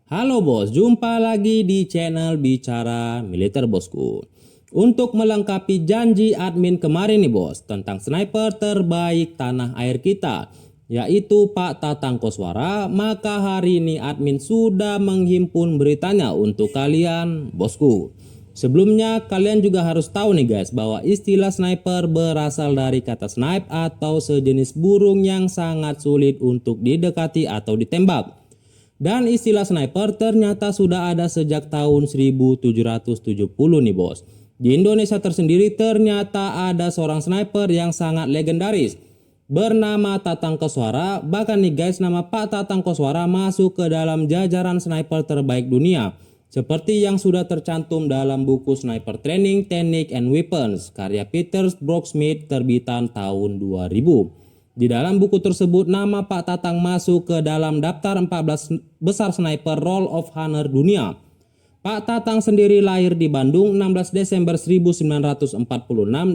Halo bos, jumpa lagi di channel Bicara Militer bosku. Untuk melengkapi janji admin kemarin nih bos, tentang sniper terbaik tanah air kita, yaitu Pak Tatang Koswara, maka hari ini admin sudah menghimpun beritanya untuk kalian bosku. Sebelumnya kalian juga harus tahu nih guys, bahwa istilah sniper berasal dari kata snipe atau sejenis burung yang sangat sulit untuk didekati atau ditembak. Dan istilah sniper ternyata sudah ada sejak tahun 1770 nih bos. Di Indonesia tersendiri ternyata ada seorang sniper yang sangat legendaris bernama Tatang Koswara. Bahkan nih guys, nama Pak Tatang Koswara masuk ke dalam jajaran sniper terbaik dunia, seperti yang sudah tercantum dalam buku Sniper Training, Technique and Weapons karya Peter Brocksmith terbitan tahun 2000. Di dalam buku tersebut, nama Pak Tatang masuk ke dalam daftar 14 besar sniper Roll of Honor dunia. Pak Tatang sendiri lahir di Bandung 16 Desember 1946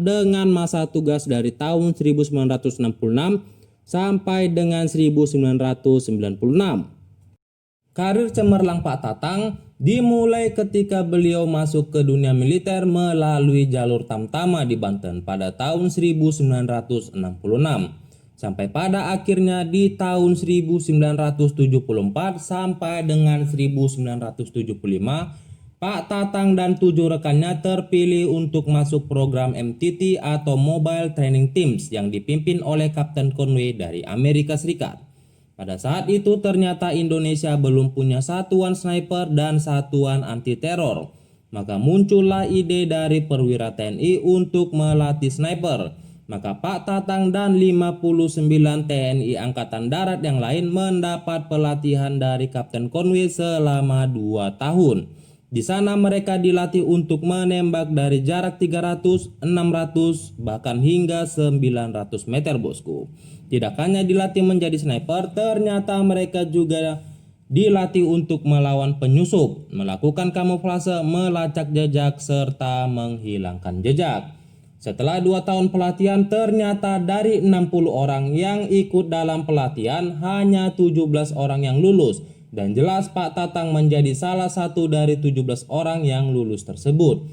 dengan masa tugas dari tahun 1966 sampai dengan 1996. Karir cemerlang Pak Tatang dimulai ketika beliau masuk ke dunia militer melalui jalur Tamtama di Banten pada tahun 1966. Sampai pada akhirnya di tahun 1974 sampai dengan 1975, Pak Tatang dan 7 rekannya terpilih untuk masuk program MTT atau Mobile Training Teams yang dipimpin oleh Kapten Conway dari Amerika Serikat. Pada saat itu ternyata Indonesia belum punya satuan sniper dan satuan anti teror. Maka muncullah ide dari perwira TNI untuk melatih sniper. Maka Pak Tatang dan 59 TNI Angkatan Darat yang lain mendapat pelatihan dari Kapten Conway selama 2 tahun. Di sana mereka dilatih untuk menembak dari jarak 300, 600, bahkan hingga 900 meter bosku. Tidak hanya dilatih menjadi sniper, ternyata mereka juga dilatih untuk melawan penyusup, melakukan kamuflase, melacak jejak, serta menghilangkan jejak. Setelah 2 tahun pelatihan, ternyata dari 60 orang yang ikut dalam pelatihan, hanya 17 orang yang lulus. Dan jelas Pak Tatang menjadi salah satu dari 17 orang yang lulus tersebut.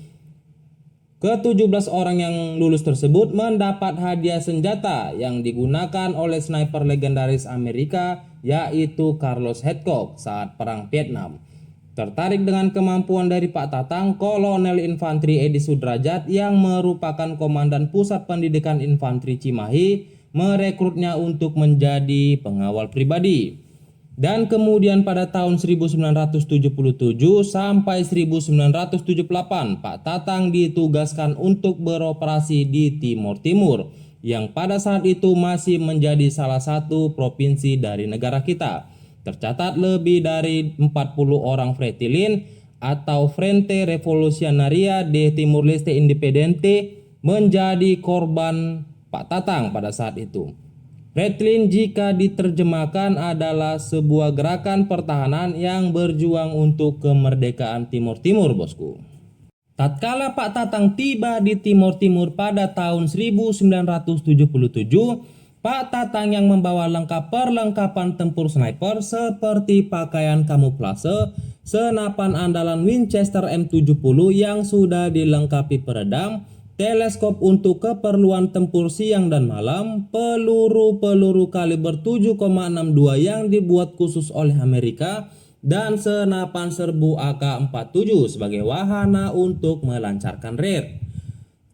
Ke-17 orang yang lulus tersebut mendapat hadiah senjata yang digunakan oleh sniper legendaris Amerika, yaitu Carlos Hedcock saat Perang Vietnam. Tertarik dengan kemampuan dari Pak Tatang, Kolonel Infantri Edi Sudrajat yang merupakan Komandan Pusat Pendidikan Infantri Cimahi merekrutnya untuk menjadi pengawal pribadi. Dan kemudian pada tahun 1977 sampai 1978, Pak Tatang ditugaskan untuk beroperasi di Timur Timur, yang pada saat itu masih menjadi salah satu provinsi dari negara kita. Tercatat lebih dari 40 orang Fretilin atau Frente Revolucionaria de Timur Leste Independiente menjadi korban Pak Tatang pada saat itu. Fretilin jika diterjemahkan adalah sebuah gerakan pertahanan yang berjuang untuk kemerdekaan Timur Timur bosku. Tatkala Pak Tatang tiba di Timur Timur pada tahun 1977, Pak Tatang yang membawa lengkap perlengkapan tempur sniper seperti pakaian kamuflase, senapan andalan Winchester M70 yang sudah dilengkapi peredam, teleskop untuk keperluan tempur siang dan malam, peluru-peluru kaliber 7,62 yang dibuat khusus oleh Amerika, dan senapan serbu AK-47 sebagai wahana untuk melancarkan raid.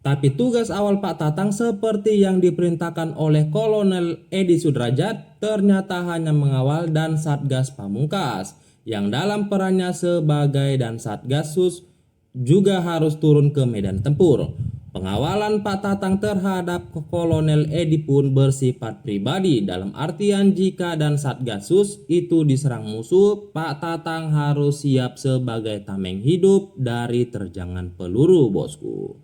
Tapi tugas awal Pak Tatang seperti yang diperintahkan oleh Kolonel Edi Sudrajat ternyata hanya mengawal dan Satgas Pamungkas, yang dalam perannya sebagai dan Satgasus juga harus turun ke medan tempur. Pengawalan Pak Tatang terhadap Kolonel Edi pun bersifat pribadi, dalam artian jika dan Satgasus itu diserang musuh, Pak Tatang harus siap sebagai tameng hidup dari terjangan peluru bosku.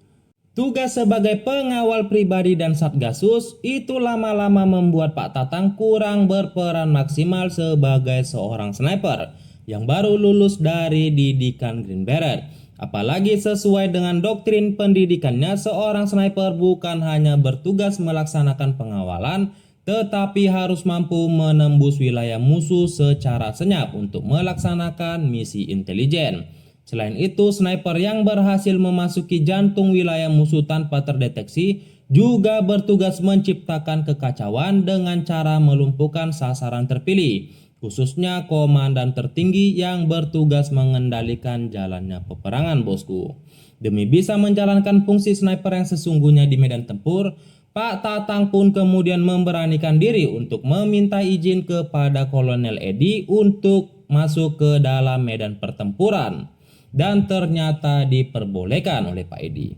Tugas sebagai pengawal pribadi dan Satgasus itu lama-lama membuat Pak Tatang kurang berperan maksimal sebagai seorang sniper yang baru lulus dari didikan Green Beret. Apalagi sesuai dengan doktrin pendidikannya, seorang sniper bukan hanya bertugas melaksanakan pengawalan, tetapi harus mampu menembus wilayah musuh secara senyap untuk melaksanakan misi intelijen. Selain itu, sniper yang berhasil memasuki jantung wilayah musuh tanpa terdeteksi juga bertugas menciptakan kekacauan dengan cara melumpuhkan sasaran terpilih, khususnya komandan tertinggi yang bertugas mengendalikan jalannya peperangan, bosku. Demi bisa menjalankan fungsi sniper yang sesungguhnya di medan tempur, Pak Tatang pun kemudian memberanikan diri untuk meminta izin kepada Kolonel Edi untuk masuk ke dalam medan pertempuran. Dan ternyata diperbolehkan oleh Pak Edi.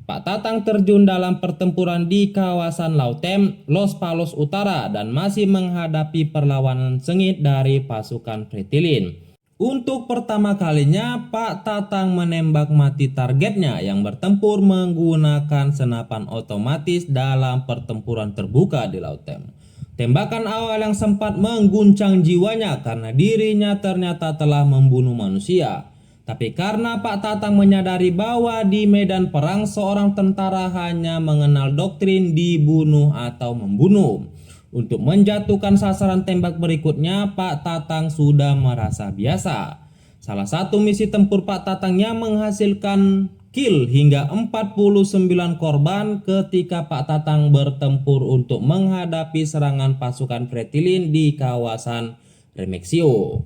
Pak Tatang terjun dalam pertempuran di kawasan Lautem, Los Palos Utara dan masih menghadapi perlawanan sengit dari pasukan Fretilin. Untuk pertama kalinya, Pak Tatang menembak mati targetnya yang bertempur menggunakan senapan otomatis dalam pertempuran terbuka di Lautem. Tembakan awal yang sempat mengguncang jiwanya karena dirinya ternyata telah membunuh manusia. Tapi karena Pak Tatang menyadari bahwa di medan perang seorang tentara hanya mengenal doktrin dibunuh atau membunuh. Untuk menjatuhkan sasaran tembak berikutnya, Pak Tatang sudah merasa biasa. Salah satu misi tempur Pak Tatang yang menghasilkan kill hingga 49 korban ketika Pak Tatang bertempur untuk menghadapi serangan pasukan Fretilin di kawasan Remexio.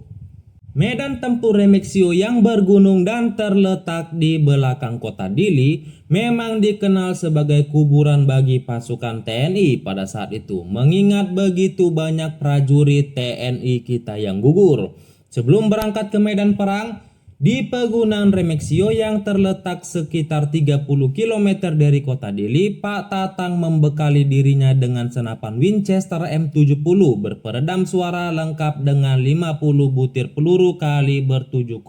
Medan tempur Remexio yang bergunung dan terletak di belakang kota Dili memang dikenal sebagai kuburan bagi pasukan TNI pada saat itu, mengingat begitu banyak prajurit TNI kita yang gugur. Sebelum berangkat ke medan perang, di pegunungan Remexio yang terletak sekitar 30 km dari kota Dili, Pak Tatang membekali dirinya dengan senapan Winchester M70 berperedam suara lengkap dengan 50 butir peluru kaliber 7,62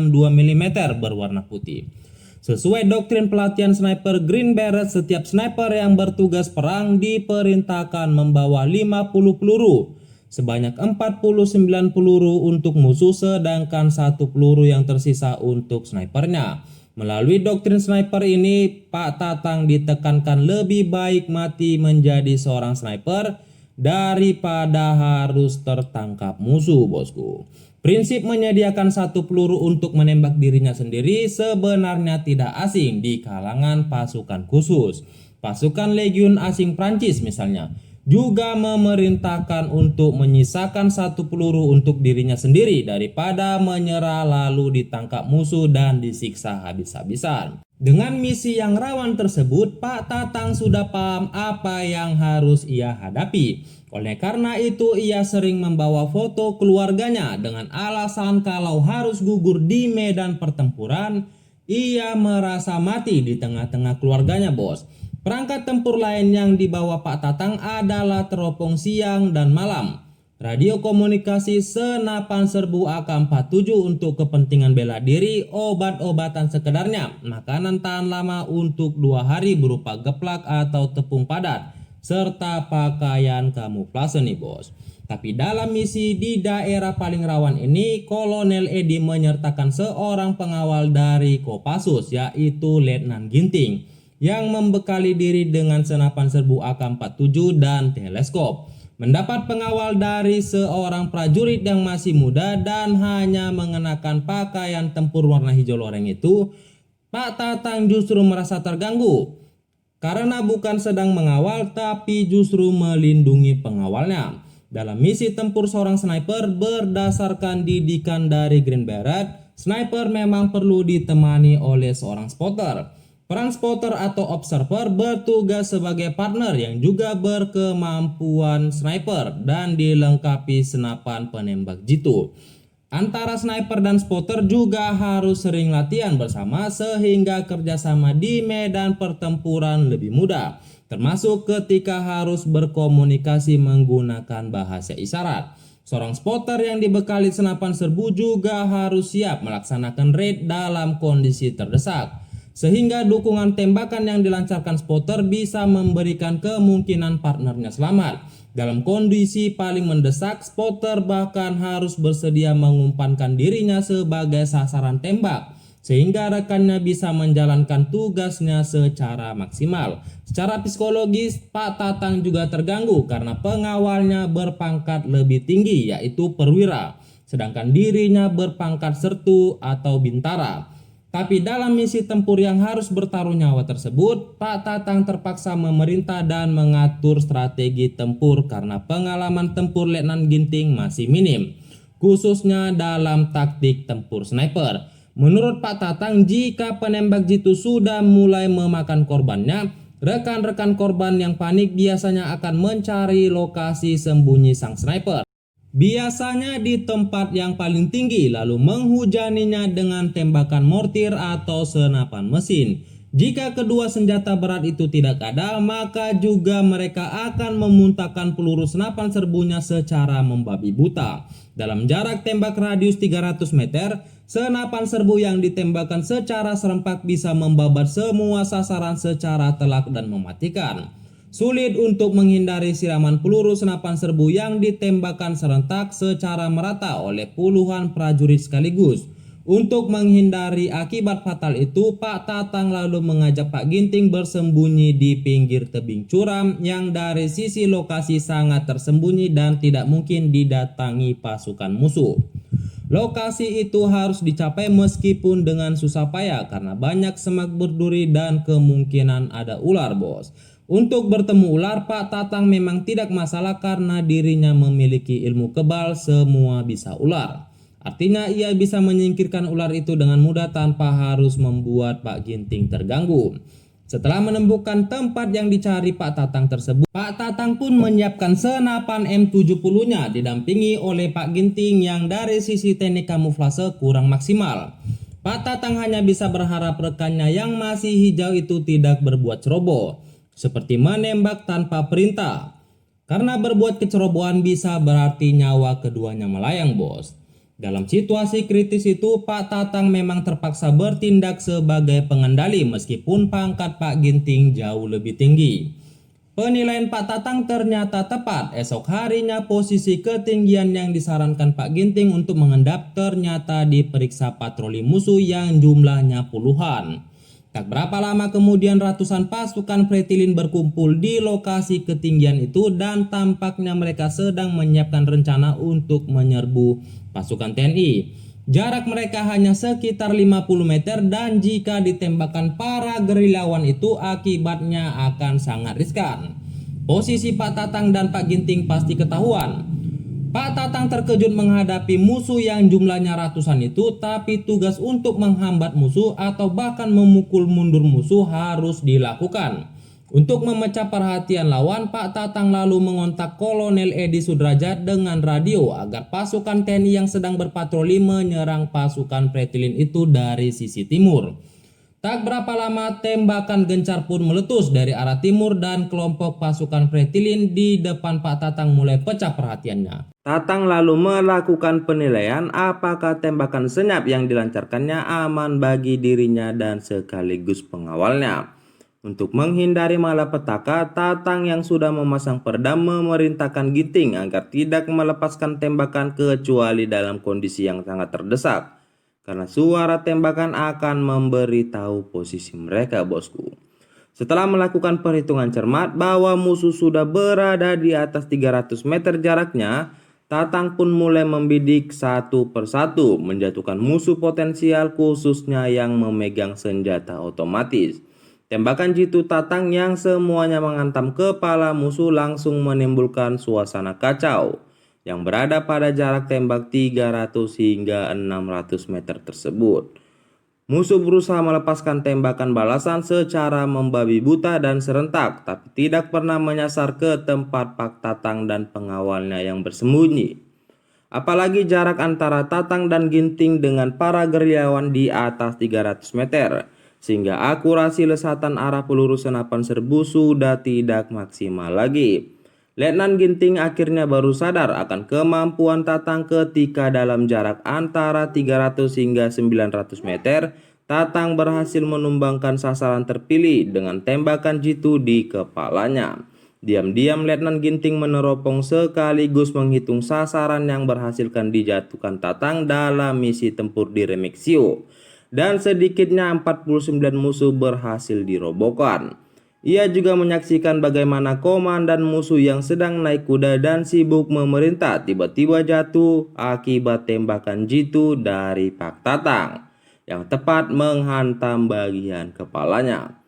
mm berwarna putih. Sesuai doktrin pelatihan sniper Green Beret, setiap sniper yang bertugas perang diperintahkan membawa 50 peluru. Sebanyak 49 peluru untuk musuh sedangkan 1 peluru yang tersisa untuk snipernya. Melalui doktrin sniper ini, Pak Tatang ditekankan lebih baik mati menjadi seorang sniper daripada harus tertangkap musuh, bosku. Prinsip menyediakan 1 peluru untuk menembak dirinya sendiri sebenarnya tidak asing di kalangan pasukan khusus. Pasukan Legiun asing Prancis misalnya juga memerintahkan untuk menyisakan 1 peluru untuk dirinya sendiri daripada menyerah lalu ditangkap musuh dan disiksa habis-habisan. Dengan misi yang rawan tersebut, Pak Tatang sudah paham apa yang harus ia hadapi. Oleh karena itu, ia sering membawa foto keluarganya dengan alasan kalau harus gugur di medan pertempuran, ia merasa mati di tengah-tengah keluarganya, bos. Perangkat tempur lain yang dibawa Pak Tatang adalah teropong siang dan malam, radio komunikasi, senapan serbu AK-47 untuk kepentingan bela diri, obat-obatan sekedarnya, makanan tahan lama untuk 2 hari berupa geplak atau tepung padat, serta pakaian kamuflase nih, bos. Tapi dalam misi di daerah paling rawan ini, Kolonel Edi menyertakan seorang pengawal dari Kopassus, yaitu Letnan Ginting, yang membekali diri dengan senapan serbu AK-47 dan teleskop. Mendapat pengawal dari seorang prajurit yang masih muda dan hanya mengenakan pakaian tempur warna hijau loreng itu, Pak Tatang justru merasa terganggu karena bukan sedang mengawal tapi justru melindungi pengawalnya. Dalam misi tempur seorang sniper berdasarkan didikan dari Green Beret, sniper memang perlu ditemani oleh seorang spotter. Peran spotter atau observer bertugas sebagai partner yang juga berkemampuan sniper dan dilengkapi senapan penembak jitu. Antara sniper dan spotter juga harus sering latihan bersama sehingga kerjasama di medan pertempuran lebih mudah, termasuk ketika harus berkomunikasi menggunakan bahasa isyarat. Seorang spotter yang dibekali senapan serbu juga harus siap melaksanakan raid dalam kondisi terdesak, sehingga dukungan tembakan yang dilancarkan spotter bisa memberikan kemungkinan partnernya selamat. Dalam kondisi paling mendesak, spotter bahkan harus bersedia mengumpankan dirinya sebagai sasaran tembak sehingga rekannya bisa menjalankan tugasnya secara maksimal. Secara psikologis, Pak Tatang juga terganggu karena pengawalnya berpangkat lebih tinggi yaitu perwira, sedangkan dirinya berpangkat sertu atau bintara. Tapi dalam misi tempur yang harus bertaruh nyawa tersebut, Pak Tatang terpaksa memerintah dan mengatur strategi tempur karena pengalaman tempur Letnan Ginting masih minim, khususnya dalam taktik tempur sniper. Menurut Pak Tatang, jika penembak jitu sudah mulai memakan korbannya, rekan-rekan korban yang panik biasanya akan mencari lokasi sembunyi sang sniper, biasanya di tempat yang paling tinggi, lalu menghujaninya dengan tembakan mortir atau senapan mesin. Jika kedua senjata berat itu tidak ada, maka juga mereka akan memuntahkan peluru senapan serbunya secara membabi buta. Dalam jarak tembak radius 300 meter, senapan serbu yang ditembakkan secara serempak bisa membabat semua sasaran secara telak dan mematikan. Sulit untuk menghindari siraman peluru senapan serbu yang ditembakkan serentak secara merata oleh puluhan prajurit sekaligus. Untuk menghindari akibat fatal itu, Pak Tatang lalu mengajak Pak Ginting bersembunyi di pinggir tebing curam yang dari sisi lokasi sangat tersembunyi dan tidak mungkin didatangi pasukan musuh. Lokasi itu harus dicapai meskipun dengan susah payah karena banyak semak berduri dan kemungkinan ada ular, bos. Untuk bertemu ular, Pak Tatang memang tidak masalah karena dirinya memiliki ilmu kebal semua bisa ular. Artinya ia bisa menyingkirkan ular itu dengan mudah tanpa harus membuat Pak Ginting terganggu. Setelah menemukan tempat yang dicari Pak Tatang tersebut, Pak Tatang pun menyiapkan senapan M70-nya didampingi oleh Pak Ginting yang dari sisi teknik kamuflase kurang maksimal. Pak Tatang hanya bisa berharap rekannya yang masih hijau itu tidak berbuat ceroboh, seperti menembak tanpa perintah. Karena berbuat kecerobohan bisa berarti nyawa keduanya melayang, bos. Dalam situasi kritis itu, Pak Tatang memang terpaksa bertindak sebagai pengendali meskipun pangkat Pak Ginting jauh lebih tinggi. Penilaian Pak Tatang ternyata tepat. Esok harinya posisi ketinggian yang disarankan Pak Ginting untuk mengendap ternyata diperiksa patroli musuh yang jumlahnya puluhan. Tak berapa lama kemudian ratusan pasukan Fretilin berkumpul di lokasi ketinggian itu dan tampaknya mereka sedang menyiapkan rencana untuk menyerbu pasukan TNI. Jarak mereka hanya sekitar 50 meter dan jika ditembakkan para gerilyawan itu akibatnya akan sangat riskan. Posisi Pak Tatang dan Pak Ginting pasti ketahuan. Pak Tatang terkejut menghadapi musuh yang jumlahnya ratusan itu, tapi tugas untuk menghambat musuh atau bahkan memukul mundur musuh harus dilakukan. Untuk memecah perhatian lawan, Pak Tatang lalu mengontak Kolonel Edi Sudrajat dengan radio agar pasukan TNI yang sedang berpatroli menyerang pasukan Fretilin itu dari sisi timur. Tak berapa lama tembakan gencar pun meletus dari arah timur dan kelompok pasukan Fretilin di depan Pak Tatang mulai pecah perhatiannya. Tatang lalu melakukan penilaian apakah tembakan senyap yang dilancarkannya aman bagi dirinya dan sekaligus pengawalnya. Untuk menghindari malapetaka, Tatang yang sudah memasang perdam memerintahkan Ginting agar tidak melepaskan tembakan kecuali dalam kondisi yang sangat terdesak. Karena suara tembakan akan memberitahu posisi mereka, bosku. Setelah melakukan perhitungan cermat bahwa musuh sudah berada di atas 300 meter jaraknya, Tatang pun mulai membidik satu persatu menjatuhkan musuh potensial khususnya yang memegang senjata otomatis. Tembakan jitu Tatang yang semuanya menghantam kepala musuh langsung menimbulkan suasana kacau yang berada pada jarak tembak 300 hingga 600 meter tersebut. Musuh berusaha melepaskan tembakan balasan secara membabi buta dan serentak, tapi tidak pernah menyasar ke tempat Pak Tatang dan pengawalnya yang bersembunyi. Apalagi jarak antara Tatang dan Ginting dengan para gerilyawan di atas 300 meter, sehingga akurasi lesatan arah peluru senapan serbu sudah tidak maksimal lagi. Letnan Ginting akhirnya baru sadar akan kemampuan Tatang ketika dalam jarak antara 300 hingga 900 meter, Tatang berhasil menumbangkan sasaran terpilih dengan tembakan jitu di kepalanya. Diam-diam Letnan Ginting meneropong sekaligus menghitung sasaran yang berhasilkan dijatuhkan Tatang dalam misi tempur di Remexio. dan sedikitnya 49 musuh berhasil dirobohkan. Ia juga menyaksikan bagaimana komandan musuh yang sedang naik kuda dan sibuk memerintah tiba-tiba jatuh akibat tembakan jitu dari Pak Tatang yang tepat menghantam bagian kepalanya.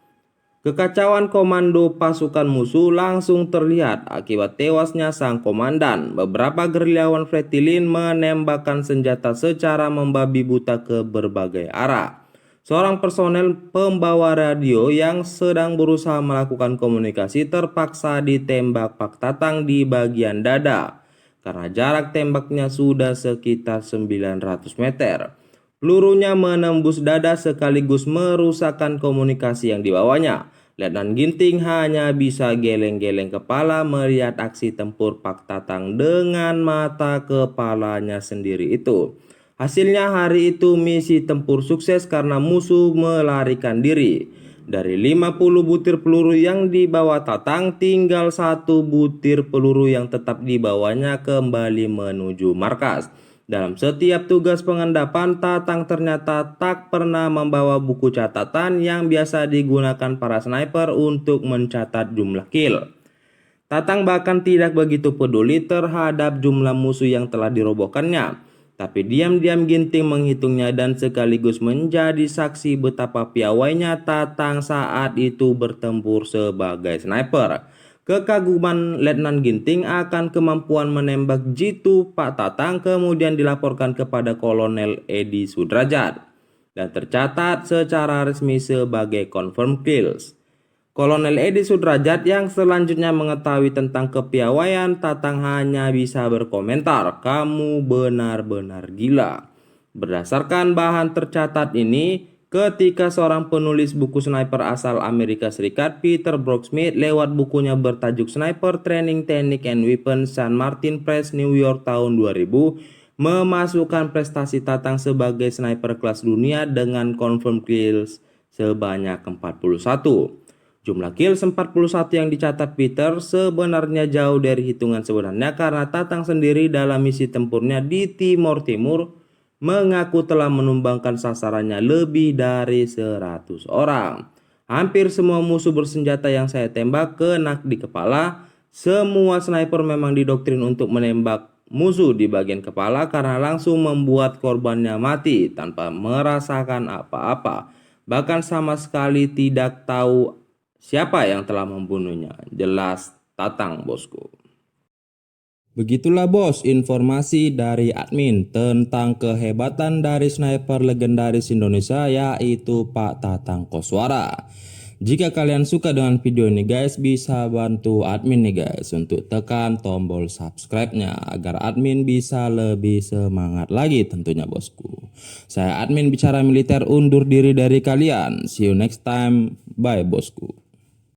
Kekacauan komando pasukan musuh langsung terlihat akibat tewasnya sang komandan. Beberapa gerilyawan Fretilin menembakkan senjata secara membabi buta ke berbagai arah. Seorang personel pembawa radio yang sedang berusaha melakukan komunikasi terpaksa ditembak Pak Tatang di bagian dada karena jarak tembaknya sudah sekitar 900 meter. Pelurunya menembus dada sekaligus merusakkan komunikasi yang dibawanya. Letnan Ginting hanya bisa geleng-geleng kepala melihat aksi tempur Pak Tatang dengan mata kepalanya sendiri itu. Hasilnya hari itu misi tempur sukses karena musuh melarikan diri. Dari 50 butir peluru yang dibawa Tatang, tinggal 1 butir peluru yang tetap dibawanya kembali menuju markas. Dalam setiap tugas pengendapan, Tatang ternyata tak pernah membawa buku catatan yang biasa digunakan para sniper untuk mencatat jumlah kill. Tatang bahkan tidak begitu peduli terhadap jumlah musuh yang telah dirobohkannya. Tapi diam-diam Ginting menghitungnya dan sekaligus menjadi saksi betapa piawainya Tatang saat itu bertempur sebagai sniper. Kekaguman Letnan Ginting akan kemampuan menembak jitu Pak Tatang kemudian dilaporkan kepada Kolonel Edi Sudrajat dan tercatat secara resmi sebagai confirmed kills. Kolonel Edi Sudrajat yang selanjutnya mengetahui tentang kepiawaian Tatang hanya bisa berkomentar, "Kamu benar-benar gila." Berdasarkan bahan tercatat ini, ketika seorang penulis buku sniper asal Amerika Serikat, Peter Brocksmith, lewat bukunya bertajuk Sniper Training Technique and Weapons, San Martin Press, New York tahun 2000, memasukkan prestasi Tatang sebagai sniper kelas dunia dengan confirmed kills sebanyak 41. Jumlah kills 41 yang dicatat Peter sebenarnya jauh dari hitungan sebenarnya karena Tatang sendiri dalam misi tempurnya di Timor Timur mengaku telah menumbangkan sasarannya lebih dari 100 orang. Hampir semua musuh bersenjata yang saya tembak kena di kepala. Semua sniper memang didoktrin untuk menembak musuh di bagian kepala karena langsung membuat korbannya mati tanpa merasakan apa-apa. Bahkan sama sekali tidak tahu siapa yang telah membunuhnya. Jelas Tatang, bosku. Begitulah bos informasi dari admin tentang kehebatan dari sniper legendaris Indonesia yaitu Pak Tatang Koswara. Jika kalian suka dengan video ini guys, bisa bantu admin nih guys untuk tekan tombol subscribe-nya agar admin bisa lebih semangat lagi tentunya bosku. Saya admin bicara militer undur diri dari kalian. See you next time. Bye bosku.